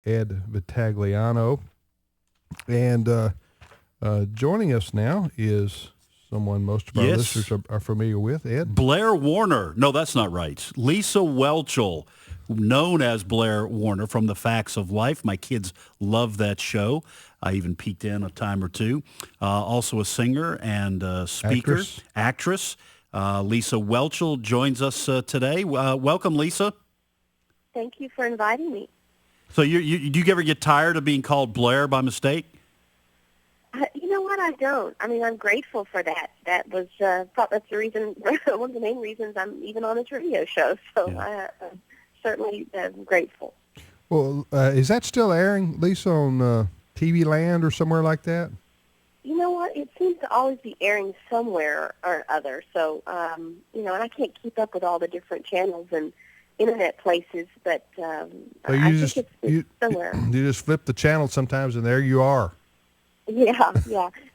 Ed Vitagliano. And joining us now is someone most of our listeners Yes. are familiar with, Ed. Blair Warner. No, that's not right. Lisa Whelchel, known as Blair Warner from The Facts of Life. My kids love that show. I even peeked in a time or two. Also a singer and speaker, actress. Lisa Whelchel joins us today. Welcome, Lisa. Thank you for inviting me. So do you ever get tired of being called Blair by mistake? You know what? I don't. I mean, I'm grateful for that. That was that's the reason, one of the main reasons I'm even on this radio show. So yeah. I'm certainly grateful. Well, is that still airing, Lisa, on TV Land or somewhere like that? You know what? It seems to always be airing somewhere or other. So, and I can't keep up with all the different channels and internet places, but so I think it's somewhere. You just flip the channel sometimes, and there you are. Yeah.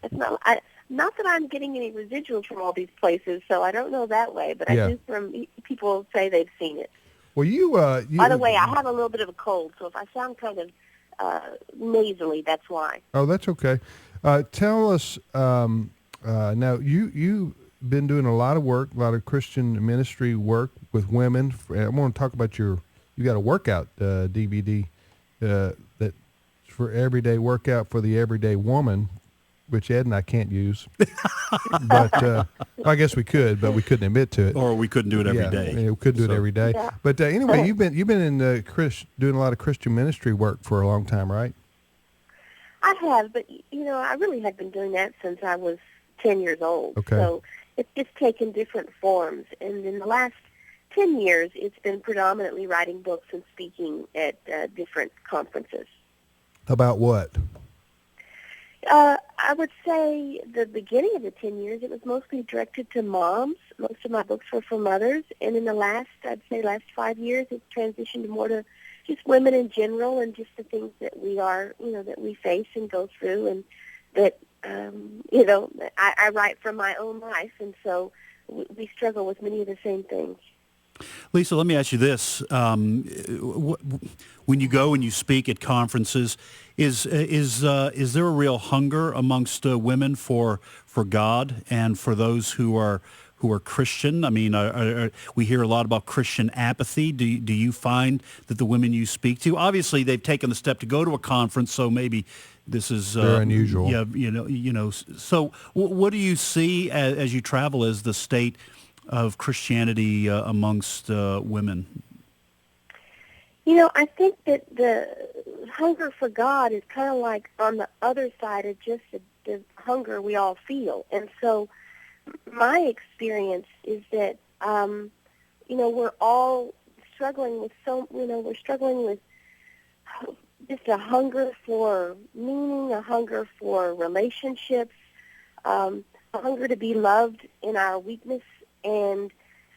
It's not that I'm getting any residuals from all these places, so I don't know that way, but I do from people say they've seen it. Well, you By the way, I have a little bit of a cold, so if I sound kind of nasally, that's why. Oh, that's okay. Tell us, now you've been doing a lot of work, a lot of Christian ministry work with women. I want to talk about you got a workout DVD that's for everyday workout for the everyday woman, which Ed and I can't use. But I guess we could, but we couldn't admit to it. Or we couldn't do it every day. Yeah, we couldn't do it every day. Yeah. But anyway, you've been in doing a lot of Christian ministry work for a long time, right? I have, but I really had been doing that since I was 10 years old. Okay. So it's just taken different forms. And in the last 10 years, it's been predominantly writing books and speaking at different conferences. About what? I would say the beginning of the 10 years, it was mostly directed to moms. Most of my books were for mothers. And in the last 5 years, it's transitioned more to just women in general and just the things that we are, that we face and go through, and that, I write from my own life. And so we struggle with many of the same things. Lisa, let me ask you this. When you go and you speak at conferences, is there a real hunger amongst women for God and for those who are Christian? I mean, we hear a lot about Christian apathy. Do you find that the women you speak to, obviously they've taken the step to go to a conference, so maybe this is very unusual. Yeah, So what do you see as you travel as the state of Christianity amongst women? I think that the hunger for God is kind of like on the other side of just the hunger we all feel. And so my experience is that, we're all struggling with we're struggling with just a hunger for meaning, a hunger for relationships, a hunger to be loved in our weakness. And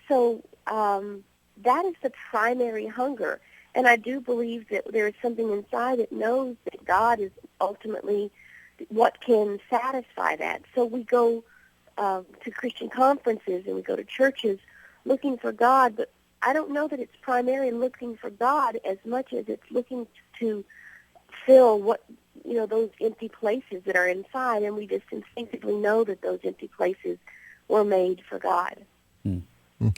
so that is the primary hunger. And I do believe that there is something inside that knows that God is ultimately what can satisfy that. So we go to Christian conferences and we go to churches looking for God, but I don't know that it's primarily looking for God as much as it's looking to fill what, those empty places that are inside, and we just instinctively know that those empty places were made for God. Mm-hmm.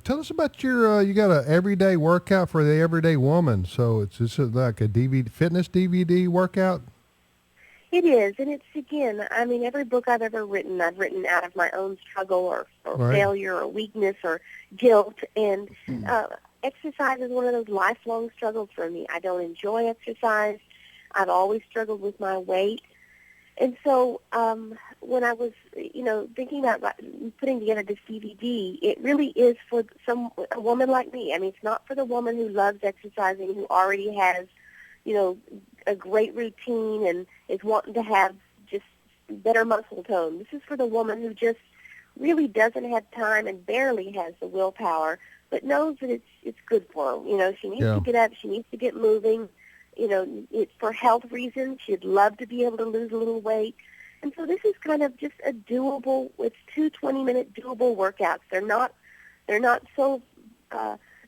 Tell us about your, you got an everyday workout for the everyday woman. So it's like a fitness DVD workout? It is, and it's, again, I mean, every book I've ever written, I've written out of my own struggle or right. failure or weakness or guilt, and exercise is one of those lifelong struggles for me. I don't enjoy exercise. I've always struggled with my weight. And so when I was, thinking about putting together this DVD, it really is for a woman like me. I mean, it's not for the woman who loves exercising, who already has, a great routine and is wanting to have just better muscle tone. This is for the woman who just really doesn't have time and barely has the willpower, but knows that it's good for her. She needs to get up. She needs to get moving. It's for health reasons. She'd love to be able to lose a little weight. And so this is kind of just a doable, it's 2 20-minute doable workouts. They're not so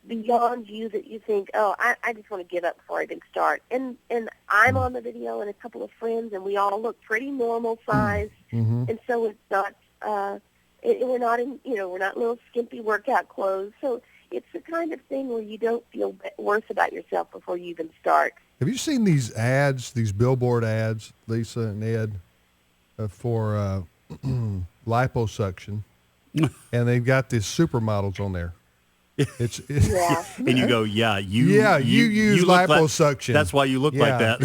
beyond you that you think, oh, I just want to give up before I even start. And I'm on the video and a couple of friends, and we all look pretty normal size. Mm-hmm. And so it's not, we're not in, we're not little skimpy workout clothes. So it's the kind of thing where you don't feel worse about yourself before you even start. Have you seen these ads, these billboard ads, Lisa and Ed, for liposuction? And they've got these supermodels on there. It's Yeah. And you go, you use look liposuction. that's why you look like that.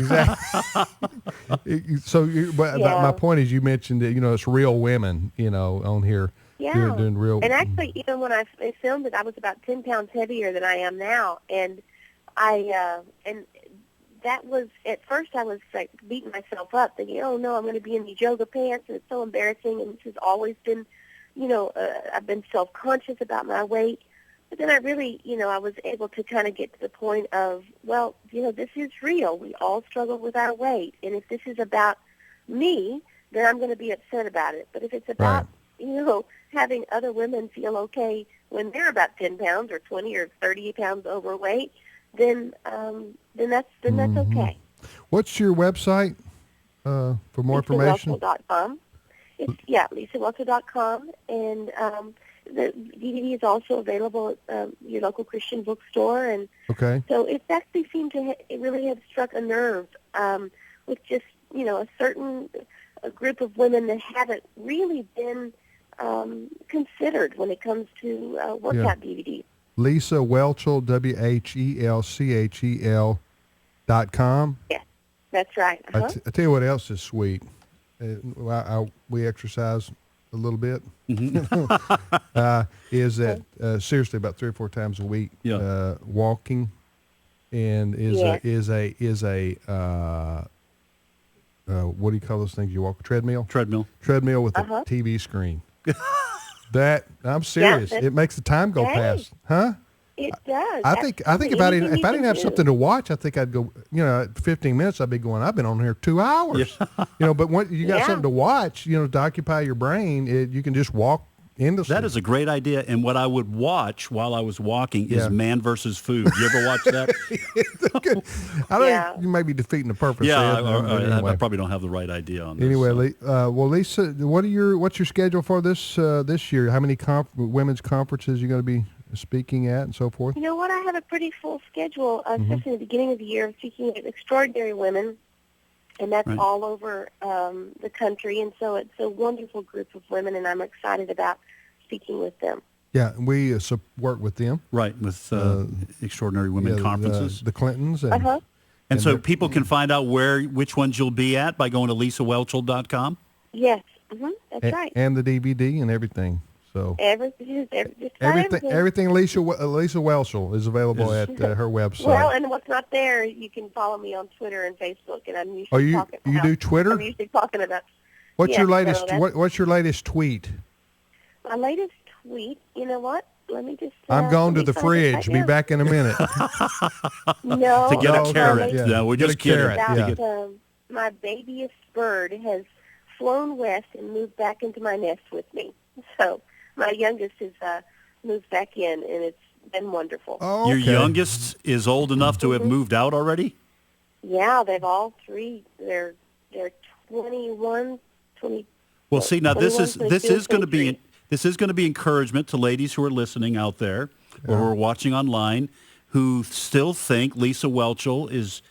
Exactly. So, my point is, you mentioned that it's real women, on here. Yeah. Doing real. And actually, even when I filmed it, I was about 10 pounds heavier than I am now, and that was, at first I was like beating myself up, thinking, oh no, I'm going to be in these yoga pants, and it's so embarrassing, and this has always been, I've been self-conscious about my weight. But then I really, I was able to kind of get to the point of, well, this is real. We all struggle with our weight. And if this is about me, then I'm going to be upset about it. But if it's about, having other women feel okay when they're about 10 pounds or 20 or 30 pounds overweight, then that's okay. What's your website for more information? LisaWhelchel.com. It's, LisaWhelchel.com. And the DVD is also available at your local Christian bookstore. And okay. so it actually seemed to it really have struck a nerve with just, a certain group of women that haven't really been considered when it comes to workout DVDs. Lisa Whelchel, WHELCHEL.com. Yes, that's right. Uh-huh. I tell you what else is sweet. We exercise a little bit. Mm-hmm. Is that seriously about 3 or 4 times a week? Yeah. Walking, and is a what do you call those things you walk? Treadmill with a TV screen. That I'm serious. It makes the time go fast, huh? It does. I think if I didn't have something to watch, I think I'd go. 15 minutes, I'd be going. I've been on here 2 hours. Yeah. But when you got something to watch, to occupy your brain, you can just walk endlessly. That is a great idea. And what I would watch while I was walking is Man versus Food. You ever watch that? I think you might be defeating the purpose. Yeah, anyway. I probably don't have the right idea on this. Anyway, Lisa, what's your schedule for this year? How many women's conferences are you going to be speaking at and so forth? You know what? I have a pretty full schedule, especially in the beginning of the year, speaking at extraordinary women, and that's all over the country. And so it's a wonderful group of women, and I'm excited about speaking with them. Yeah, we work with them. Right, with Extraordinary Women Conferences. The Clintons. And, and so people can find out which ones you'll be at by going to LisaWhelchel.com? Yes, that's right. And the DVD and everything. So everything Lisa Whelchel is available at her website. Well, and what's not there, you can follow me on Twitter and Facebook, and I'm usually talking. You do Twitter? I'm usually talking about. What's your latest? What's your latest tweet? My latest tweet. You know what? Let me just. I'm going to the fridge. Be back in a minute. No. To get a carrot. Yeah. No, we're just kidding. My babyest bird has flown west and moved back into my nest with me. So. My youngest has moved back in, and it's been wonderful. Oh, okay. Your youngest is old enough to have moved out already? Yeah, they've all three. They're 21, 20. Well, see, now this is going to be encouragement to ladies who are listening out there or who are watching online who still think Lisa Whelchel is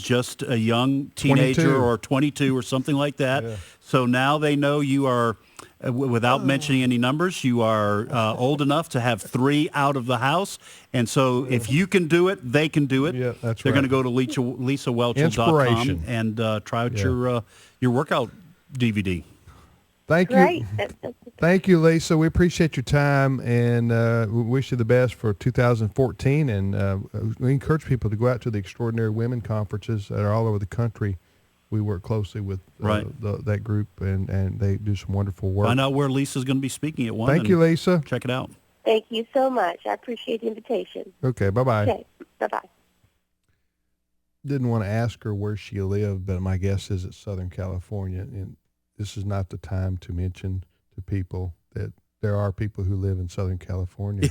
just a young teenager 22. or 22 or something like that. Yeah. So now they know you are. Without mentioning any numbers, you are old enough to have 3 out of the house. And so if you can do it, they can do it. Yeah, that's They're right. going to go to LisaWhelchel.com and try out your workout DVD. Thank you. Thank you, Lisa. We appreciate your time, and we wish you the best for 2014. And we encourage people to go out to the Extraordinary Women Conferences that are all over the country. We work closely with that group, and they do some wonderful work. Find out where Lisa's going to be speaking at one. Thank you, Lisa. Check it out. Thank you so much. I appreciate the invitation. Okay, bye-bye. Okay, bye-bye. Didn't want to ask her where she lived, but my guess is it's Southern California, and this is not the time to mention to people that there are people who live in Southern California.